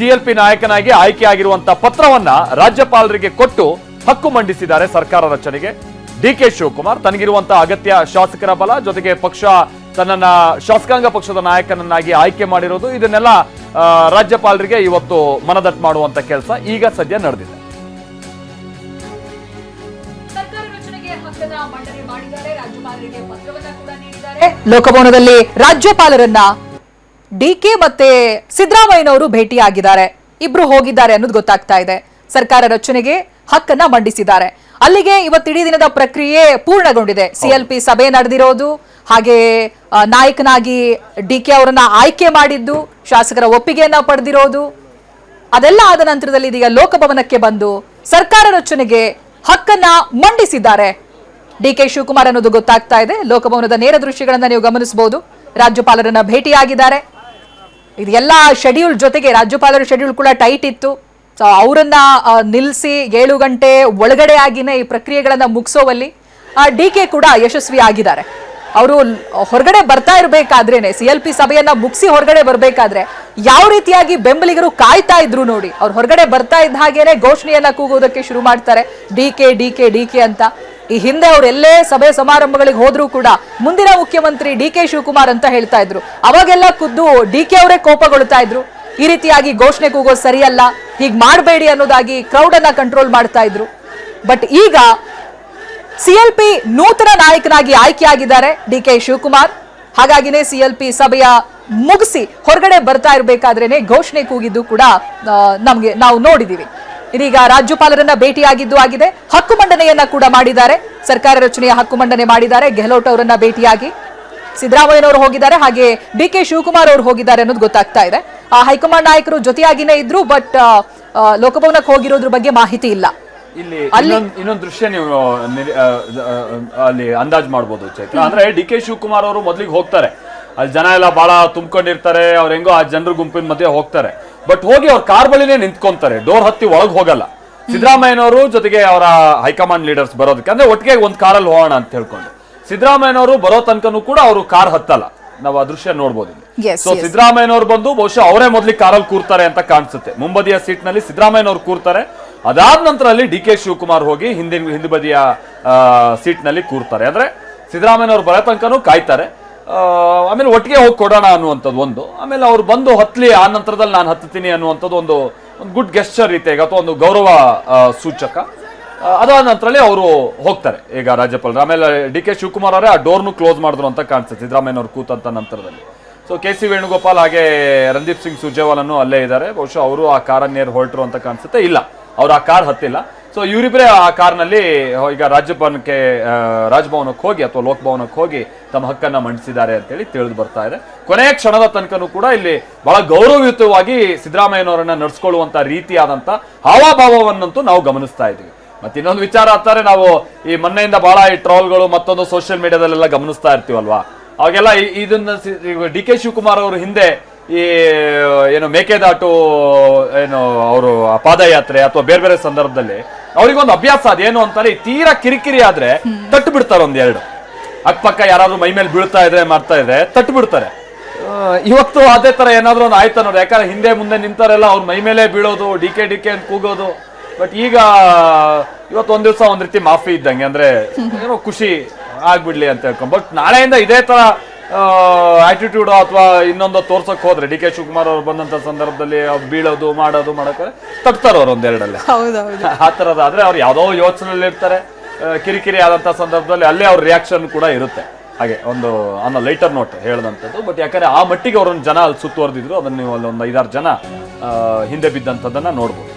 CLP ನಾಯಕನಾಗಿ ಆಯ್ಕೆಯಾಗಿರುವಂತಹ ಪತ್ರವನ್ನ ರಾಜ್ಯಪಾಲರಿಗೆ ಕೊಟ್ಟು ಹಕ್ಕು ಮಂಡಿಸಿದ್ದಾರೆ ಸರ್ಕಾರ ರಚನೆಗೆ. ಡಿಕೆ ಶಿವಕುಮಾರ್ ತನಗಿರುವಂತಹ ಅಗತ್ಯ ಶಾಸಕರ ಬಲ ಜೊತೆಗೆ ಪಕ್ಷ ತನ್ನನ್ನ ಶಾಸಕಾಂಗ ಪಕ್ಷದ ನಾಯಕನನ್ನಾಗಿ ಆಯ್ಕೆ ಮಾಡಿರೋದು, ಇದನ್ನೆಲ್ಲ ರಾಜ್ಯಪಾಲರಿಗೆ ಇವತ್ತು ಮನದಟ್ಟು ಮಾಡುವಂತ ಕೆಲಸ ಈಗ ಸದ್ಯ ನಡೆದಿದೆ. ಲೋಕಭವನದಲ್ಲಿ ರಾಜ್ಯಪಾಲರನ್ನ ಡಿಕೆ ಮತ್ತೆ ಸಿದ್ದರಾಮಯ್ಯನವರು ಭೇಟಿಯಾಗಿದ್ದಾರೆ. ಇಬ್ರು ಹೋಗಿದ್ದಾರೆ ಅನ್ನೋದು ಗೊತ್ತಾಗ್ತಾ ಇದೆ. ಸರ್ಕಾರ ರಚನೆಗೆ ಹಕ್ಕನ್ನ ಮಂಡಿಸಿದ್ದಾರೆ. ಅಲ್ಲಿಗೆ ಇವತ್ತಿಡೀ ದಿನದ ಪ್ರಕ್ರಿಯೆ ಪೂರ್ಣಗೊಂಡಿದೆ. ಸಿಎಲ್ಪಿ ಸಭೆ ನಡೆದಿರೋದು, ಹಾಗೆ ನಾಯಕನಾಗಿ ಡಿಕೆ ಅವರನ್ನ ಆಯ್ಕೆ ಮಾಡಿದ್ದು, ಶಾಸಕರ ಒಪ್ಪಿಗೆಯನ್ನ ಪಡೆದಿರೋದು, ಅದೆಲ್ಲ ಆದ ನಂತರದಲ್ಲಿ ಇದೀಗ ಲೋಕಭವನಕ್ಕೆ ಬಂದು ಸರ್ಕಾರ ರಚನೆಗೆ ಹಕ್ಕನ್ನ ಮಂಡಿಸಿದ್ದಾರೆ ಡಿಕೆ ಶಿವಕುಮಾರ್ ಅನ್ನೋದು ಗೊತ್ತಾಗ್ತಾ ಇದೆ. ಲೋಕಭವನದ ನೇರ ದೃಶ್ಯಗಳನ್ನ ನೀವು ಗಮನಿಸಬಹುದು. ರಾಜ್ಯಪಾಲರನ್ನ ಭೇಟಿಯಾಗಿದ್ದಾರೆ. ಇದೆಲ್ಲ ಶೆಡ್ಯೂಲ್ ಜೊತೆಗೆ ರಾಜ್ಯಪಾಲರ ಶೆಡ್ಯೂಲ್ ಕೂಡ ಟೈಟ್ ಇತ್ತು. ಸೊ ಅವರನ್ನ ನಿಲ್ಲಿಸಿ 7 ಗಂಟೆ ಒಳಗಡೆ ಆಗಿನೇ ಈ ಪ್ರಕ್ರಿಯೆಗಳನ್ನ ಮುಗಿಸೋವಲ್ಲಿ ಡಿಕೆ ಕೂಡ ಯಶಸ್ವಿ ಆಗಿದ್ದಾರೆ. ಅವರು ಹೊರಗಡೆ ಬರ್ತಾ ಇರಬೇಕಾದ್ರೇನೆ, ಸಿಎಲ್ಪಿ ಸಭೆಯನ್ನ ಮುಗಿಸಿ ಹೊರಗಡೆ ಬರಬೇಕಾದ್ರೆ ಯಾವ ರೀತಿಯಾಗಿ ಬೆಂಬಲಿಗರು ಕಾಯ್ತಾ ಇದ್ರು ನೋಡಿ. ಅವ್ರು ಹೊರಗಡೆ ಬರ್ತಾ ಇದ್ದ ಹಾಗೇನೆ ಘೋಷಣೆಯನ್ನ ಕೂಗೋದಕ್ಕೆ ಶುರು ಮಾಡ್ತಾರೆ, ಡಿಕೆ ಡಿಕೆ ಡಿಕೆ ಅಂತ. ಈ ಹಿಂದೆ ಅವ್ರು ಎಲ್ಲೇ ಸಭೆ ಸಮಾರಂಭಗಳಿಗೆ ಹೋದ್ರೂ ಕೂಡ ಮುಂದಿನ ಮುಖ್ಯಮಂತ್ರಿ ಡಿಕೆ ಶಿವಕುಮಾರ್ ಅಂತ ಹೇಳ್ತಾ ಇದ್ರು. ಅವಾಗೆಲ್ಲ ಖುದ್ದು ಡಿಕೆ ಅವರೇ ಕೋಪಗೊಳ್ತಾ ಇದ್ರು. ಈ ರೀತಿಯಾಗಿ ಘೋಷಣೆ ಕೂಗೋದು ಸರಿಯಲ್ಲ, ಹೀಗ್ ಮಾಡಬೇಡಿ ಅನ್ನೋದಾಗಿ ಕ್ರೌಡ್ ಅನ್ನ ಕಂಟ್ರೋಲ್ ಮಾಡ್ತಾ ಇದ್ರು. ಬಟ್ ಈಗ ಸಿಎಲ್ಪಿ ನೂತನ ನಾಯಕನಾಗಿ ಆಯ್ಕೆಯಾಗಿದ್ದಾರೆ ಡಿಕೆ ಶಿವಕುಮಾರ್. ಹಾಗಾಗಿನೇ ಸಿಎಲ್ಪಿ ಸಭೆಯ ಮುಗಿಸಿ ಹೊರಗಡೆ ಬರ್ತಾ ಇರಬೇಕಾದ್ರೇನೆ ಘೋಷಣೆ ಕೂಗಿದ್ದು ಕೂಡ ನಾವು ನೋಡಿದೀವಿ. ಇದೀಗ ರಾಜ್ಯಪಾಲರನ್ನ ಭೇಟಿಯಾಗಿದ್ದು ಆಗಿದೆ. ಹಕ್ಕು ಮಂಡನೆಯನ್ನ ಕೂಡ ಮಾಡಿದ್ದಾರೆ. ಸರ್ಕಾರ ರಚನೆಯ ಹಕ್ಕು ಮಂಡನೆ ಮಾಡಿದ್ದಾರೆ. ಗೆಹ್ಲೋಟ್ ಅವರನ್ನ ಭೇಟಿಯಾಗಿ ಸಿದ್ದರಾಮಯ್ಯನವರು ಹೋಗಿದ್ದಾರೆ, ಹಾಗೆ ಡಿಕೆ ಶಿವಕುಮಾರ್ ಅವರು ಹೋಗಿದ್ದಾರೆ ಅನ್ನೋದು ಗೊತ್ತಾಗ್ತಾ ಇದೆ. ಹೈಕಮಾಂಡ್ ನಾಯಕರು ಜೊತೆಯಾಗಿನೇ ಇದ್ರು, ಬಟ್ ಲೋಕಭವನಕ್ಕೆ ಹೋಗಿರೋದ್ರ ಬಗ್ಗೆ ಮಾಹಿತಿ ಇಲ್ಲ. ಇಲ್ಲಿ ಇನ್ನೊಂದು ದೃಶ್ಯ ನೀವು ಅಲ್ಲಿ ಅಂದಾಜ್ ಮಾಡಬಹುದು ಚೈತ್ರ. ಅಂದ್ರೆ ಡಿಕೆ ಶಿವಕುಮಾರ್ ಅವರು ಮೊದಲಿಗೆ ಹೋಗ್ತಾರೆ, ಅಲ್ಲಿ ಜನ ಎಲ್ಲ ಬಹಳ ತುಂಬಿಕೊಂಡಿರ್ತಾರೆ, ಅವ್ರ ಹೆಂಗೋ ಆ ಜನರ ಗುಂಪಿನ ಮಧ್ಯೆ ಹೋಗ್ತಾರೆ. ಬಟ್ ಹೋಗಿ ಅವ್ರ ಕಾರ್ ಬಳಿನೇ ನಿಂತ್ಕೊಂತಾರೆ, ಡೋರ್ ಹತ್ತಿ ಒಳಗ್ ಹೋಗಲ್ಲ. ಸಿದ್ದರಾಮಯ್ಯನವರು ಜೊತೆಗೆ ಅವರ ಹೈಕಮಾಂಡ್ ಲೀಡರ್ಸ್ ಬರೋದಕ್ಕೆ, ಅಂದ್ರೆ ಒಟ್ಟಿಗೆ ಒಂದ್ ಕಾರಲ್ಲಿ ಹೋಗೋಣ ಅಂತ ಹೇಳ್ಕೊಂಡು ಸಿದ್ದರಾಮಯ್ಯನವರು ಬರೋ ತನಕನೂ ಕೂಡ ಅವರು ಕಾರ್ ಹತ್ತಲ್ಲ. ನಾವು ಆ ದೃಶ್ಯ ನೋಡ್ಬೋದು. ಸೊ ಸಿದ್ದರಾಮಯ್ಯನವರು ಬಂದು ಬಹುಶಃ ಅವರೇ ಮೊದಲಿಗೆ ಕಾರಲ್ಲಿ ಕೂರ್ತಾರೆ ಅಂತ ಕಾಣಿಸುತ್ತೆ. ಮುಂಬದಿಯ ಸೀಟ್ ನಲ್ಲಿ ಸಿದ್ದರಾಮಯ್ಯನವರು ಕೂರ್ತಾರೆ. ಅದಾದ ನಂತರ ಅಲ್ಲಿ ಡಿ ಕೆ ಶಿವಕುಮಾರ್ ಹೋಗಿ ಹಿಂದಿ ಬದಿಯ ಸೀಟ್ ನಲ್ಲಿ ಕೂರ್ತಾರೆ. ಅಂದ್ರೆ ಸಿದ್ದರಾಮಯ್ಯನವರು ಬರೋ ತನಕನೂ ಕಾಯ್ತಾರೆ. ಆಮೇಲೆ ಒಟ್ಟಿಗೆ ಹೋಗಿ ಕೊಡೋಣ ಅನ್ನುವಂಥದ್ದು ಒಂದು. ಆಮೇಲೆ ಅವ್ರು ಬಂದು ಹತ್ಲಿ, ಆ ನಂತರದಲ್ಲಿ ನಾನು ಹತ್ತೀನಿ ಅನ್ನುವಂಥದ್ದು ಒಂದು ಗುಡ್ ಗೆಸ್ಚರ್ ರೀತಿಯಾಗಿ ಅಥವಾ ಒಂದು ಗೌರವ ಸೂಚಕ. ಅದಾದ ನಂತರದಲ್ಲಿ ಅವರು ಹೋಗ್ತಾರೆ ಈಗ ರಾಜ್ಯಪಾಲರು. ಆಮೇಲೆ ಡಿ ಕೆ ಶಿವಕುಮಾರ್ ಅವರೇ ಆ ಡೋರ್ನು ಕ್ಲೋಸ್ ಮಾಡಿದ್ರು ಅಂತ ಕಾಣಿಸುತ್ತೆ ಸಿದ್ದರಾಮಯ್ಯನವರು ಕೂತಂತ ನಂತರದಲ್ಲಿ. ಸೊ ಕೆ ಸಿ ವೇಣುಗೋಪಾಲ್ ಹಾಗೆ ರಣದೀಪ್ ಸಿಂಗ್ ಸುರ್ಜೇವಾಲನು ಅಲ್ಲೇ ಇದ್ದಾರೆ. ಬಹುಶಃ ಅವರು ಆ ಕಾರನ್ನೇರು ಹೊರಟರು ಅಂತ ಕಾಣಿಸುತ್ತೆ. ಇಲ್ಲ, ಅವ್ರು ಆ ಕಾರ್ ಹತ್ತಿಲ್ಲ. ಸೊ ಇವರಿಬ್ಬರೇ ಆ ಕಾರ್ನಲ್ಲಿ ಈಗ ರಾಜಭವನಕ್ಕೆ ಹೋಗಿ ಅಥವಾ ಲೋಕಭವನಕ್ಕೆ ಹೋಗಿ ತಮ್ಮ ಹಕ್ಕನ್ನ ಮಂಡಿಸಿದ್ದಾರೆ ಅಂತೇಳಿ ತಿಳಿದು ಬರ್ತಾ ಇದೆ. ಕೊನೆಯ ಕ್ಷಣದ ತನಕನೂ ಕೂಡ ಇಲ್ಲಿ ಬಹಳ ಗೌರವಯುತವಾಗಿ ಸಿದ್ದರಾಮಯ್ಯನವರನ್ನ ನಡೆಸ್ಕೊಳ್ಳುವಂತ ರೀತಿಯಾದಂತ ಹಾವಭಾವವನ್ನಂತೂ ನಾವು ಗಮನಿಸ್ತಾ ಇದ್ದೀವಿ. ಮತ್ತೆ ಇನ್ನೊಂದು ವಿಚಾರ ಅಂತಾರೆ, ನಾವು ಈ ಮೊನ್ನೆಯಿಂದ ಬಹಳ ಈ ಟ್ರೋಲ್ಗಳು ಮತ್ತೊಂದು ಸೋಷಿಯಲ್ ಮೀಡಿಯಾದಲ್ಲೆಲ್ಲ ಗಮನಿಸ್ತಾ ಇರ್ತೀವಲ್ವಾ, ಅವಾಗೆಲ್ಲ ಇದನ್ನ ಡಿ ಕೆ ಶಿವಕುಮಾರ್ ಅವರು ಹಿಂದೆ ಈ ಏನು ಮೇಕೆದಾಟು ಏನು ಅವರು ಪಾದಯಾತ್ರೆ ಅಥವಾ ಬೇರೆ ಬೇರೆ ಸಂದರ್ಭದಲ್ಲಿ ಅವ್ರಿಗೊಂದು ಅಭ್ಯಾಸ ಅದೇನು ಅಂತಾರೆ, ತೀರಾ ಕಿರಿಕಿರಿ ಆದ್ರೆ ತಟ್ಟು ಬಿಡ್ತಾರೆ. ಒಂದೆರಡು ಅಕ್ಕಪಕ್ಕ ಯಾರಾದ್ರೂ ಮೈ ಮೇಲೆ ಬೀಳ್ತಾ ಇದ್ರೆ ಮಾಡ್ತಾ ಇದ್ರೆ ತಟ್ಟು ಬಿಡ್ತಾರೆ. ಇವತ್ತು ಅದೇ ತರ ಏನಾದ್ರು ಒಂದು ಆಯ್ತಾ ನೋಡಿ. ಯಾಕಂದ್ರೆ ಹಿಂದೆ ಮುಂದೆ ನಿಂತಾರೆಲ್ಲ ಅವ್ರ ಮೈ ಮೇಲೆ ಬೀಳೋದು, ಡಿ ಕೆ ಅಂತ ಕೂಗೋದು. ಬಟ್ ಈಗ ಇವತ್ತು ಒಂದ್ ದಿವಸ ಒಂದ್ ರೀತಿ ಮಾಫಿ ಇದ್ದಂಗೆ, ಅಂದ್ರೆ ಏನೋ ಖುಷಿ ಆಗ್ಬಿಡ್ಲಿ ಅಂತ ಹೇಳ್ಕೊಂಡು. ಬಟ್ ನಾಳೆಯಿಂದ ಇದೇ ತರ ಆಟಿಟ್ಯೂಡ್ ಅಥವಾ ಇನ್ನೊಂದು ತೋರ್ಸಕ್ ಹೋದ್ರೆ ಡಿ ಕೆ ಶಿವಕುಮಾರ್ ಅವ್ರು ಬಂದಂತ ಸಂದರ್ಭದಲ್ಲಿ ಬೀಳೋದು ಮಾಡಕ್ಕೆ ತಟ್ತಾರ ಅವ್ರು ಒಂದೆರಡಲ್ಲೇ. ಆ ತರದಾದ್ರೆ ಅವ್ರು ಯಾವ್ದೋ ಯೋಚನೆಯಲ್ಲಿ ಇರ್ತಾರೆ. ಕಿರಿಕಿರಿ ಆದಂತ ಸಂದರ್ಭದಲ್ಲಿ ಅಲ್ಲೇ ಅವ್ರ ರಿಯಾಕ್ಷನ್ ಕೂಡ ಇರುತ್ತೆ. ಹಾಗೆ ಒಂದು ಅನ್ನೋ ಲೈಟರ್ ನೋಟ್ ಹೇಳದಂಥದ್ದು. ಬಟ್ ಯಾಕಂದ್ರೆ ಆ ಮಟ್ಟಿಗೆ ಅವ್ರನ್ನ ಜನ ಅಲ್ಲಿ ಸುತ್ತುವರೆದಿದ್ರು, ಅದನ್ನ ನೀವು ಅಲ್ಲಿ ಒಂದು 5-6 ಜನ ಹಿಂದೆ ಬಿದ್ದಂಥದ್ದನ್ನ ನೋಡ್ಬೋದು.